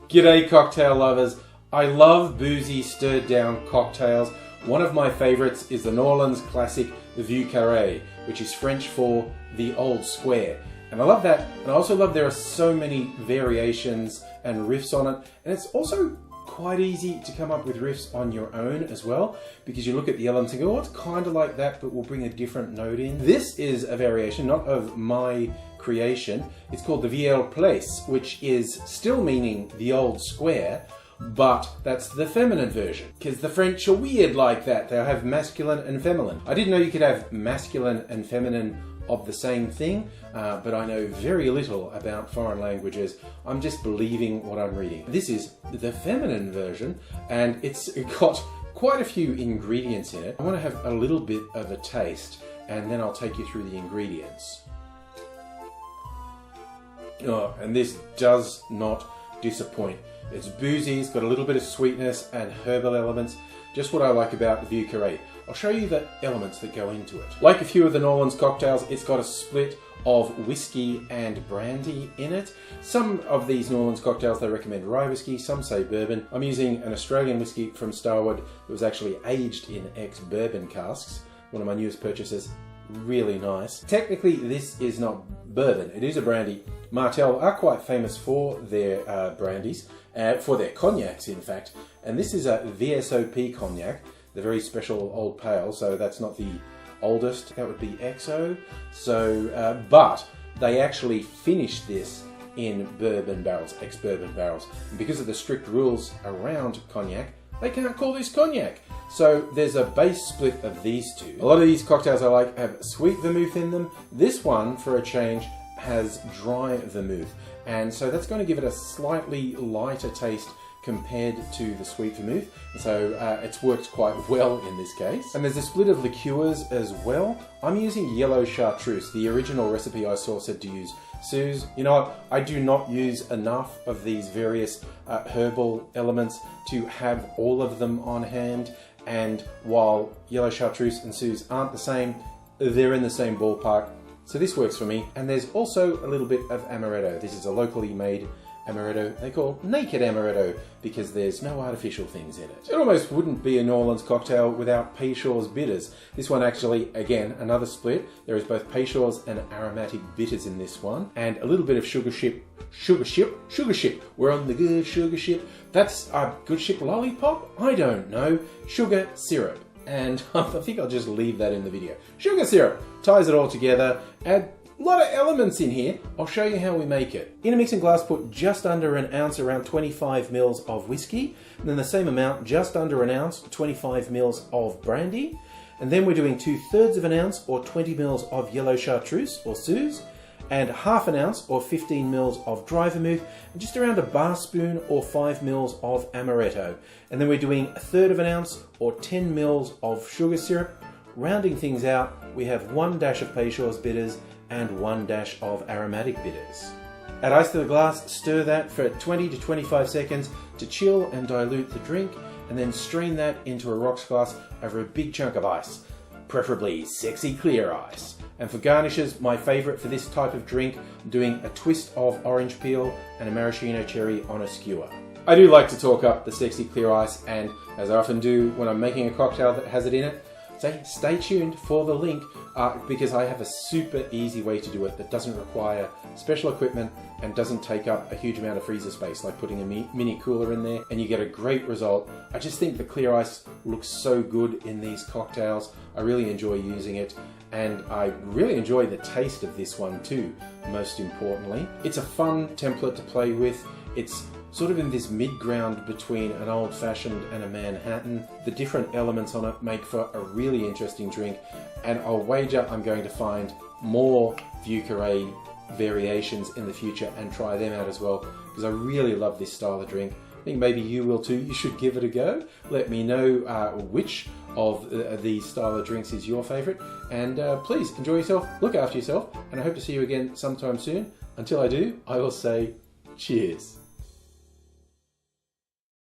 G'day cocktail lovers. I love boozy stirred down cocktails. One of my favorites is the New Orleans classic, the Vieux Carre, which is French for the old square. And I love that. And I also love there are so many variations and riffs on it. And it's also quite easy to come up with riffs on your own as well, because you look at the elements and go, oh, it's kind of like that, but we'll bring a different note in. This is a variation, not of my creation. It's called the Vieille Place, which is still meaning the old square, but that's the feminine version, because the French are weird like that. They have masculine and feminine. I didn't know you could have masculine and feminine of the same thing, but I know very little about foreign languages. I'm just believing what I'm reading. This is the feminine version, and it's got quite a few ingredients in it. I want to have a little bit of a taste, and then I'll take you through the ingredients. Oh, and this does not disappoint. It's boozy, it's got a little bit of sweetness and herbal elements. Just what I like about the Vieux Carre. I'll show you the elements that go into it. Like a few of the New Orleans cocktails, it's got a split of whiskey and brandy in it. Some of these New Orleans cocktails, they recommend rye whiskey, some say bourbon. I'm using an Australian whiskey from Starwood that was actually aged in ex-bourbon casks. One of my newest purchases. Really nice. Technically, this is not bourbon. It is a brandy. Martell are quite famous for their brandies, for their cognacs, in fact. And this is a VSOP cognac, the very special old pale. So that's not the oldest. That would be XO. So, but they actually finished this in bourbon barrels, ex-bourbon barrels. And because of the strict rules around cognac, they can't call this cognac. So there's a base split of these two. A lot of these cocktails I like have sweet vermouth in them. This one, for a change, has dry vermouth. And so that's going to give it a slightly lighter taste compared to the sweet vermouth. So it's worked quite well in this case. And there's a split of liqueurs as well. I'm using yellow chartreuse. The original recipe I saw said to use Suze. You know what? I do not use enough of these various herbal elements to have all of them on hand. And while yellow chartreuse and Suze aren't the same, they're in the same ballpark. So this works for me. And there's also a little bit of amaretto. This is a locally made amaretto. They call naked amaretto because there's no artificial things in it. It almost wouldn't be a New Orleans cocktail without peychaud's bitters. This one actually, again, another split. There is both peychaud's and aromatic bitters in this one, and a little bit of sugar ship. We're on the good sugar ship. That's a good ship lollipop? I don't know. Sugar syrup. And I think I'll just leave that in the video. Sugar syrup ties it all together. Add a lot of elements in here. I'll show you how we make it. In a mixing glass, put just under an ounce, around 25 mils of whiskey. And then the same amount, just under an ounce, 25 mils of brandy. And then we're doing 2/3 of an ounce or 20 mils of yellow chartreuse or Suze. And half an ounce or 15 mils of dry vermouth, and just around a bar spoon or 5 mils of amaretto. And then we're doing 1/3 of an ounce or 10 mils of sugar syrup. Rounding things out, we have 1 dash of peychaud's bitters and 1 dash of aromatic bitters. Add ice to the glass, stir that for 20 to 25 seconds to chill and dilute the drink, and then strain that into a rocks glass over a big chunk of ice, preferably sexy clear ice. And for garnishes, my favourite for this type of drink, I'm doing a twist of orange peel and a maraschino cherry on a skewer. I do like to talk up the sexy clear ice, and as I often do when I'm making a cocktail that has it in it, stay tuned for the link because I have a super easy way to do it that doesn't require special equipment and doesn't take up a huge amount of freezer space, like putting a mini cooler in there, and you get a great result. I just think the clear ice looks so good in these cocktails. I really enjoy using it, and I really enjoy the taste of this one too, most importantly. It's a fun template to play with. It's sort of in this mid-ground between an old-fashioned and a Manhattan. The different elements on it make for a really interesting drink, and I'll wager I'm going to find more Vieux Carre variations in the future and try them out as well, because I really love this style of drink. I think maybe you will too. You should give it a go. Let me know which of these style of drinks is your favourite, and please enjoy yourself, look after yourself, and I hope to see you again sometime soon. Until I do, I will say cheers.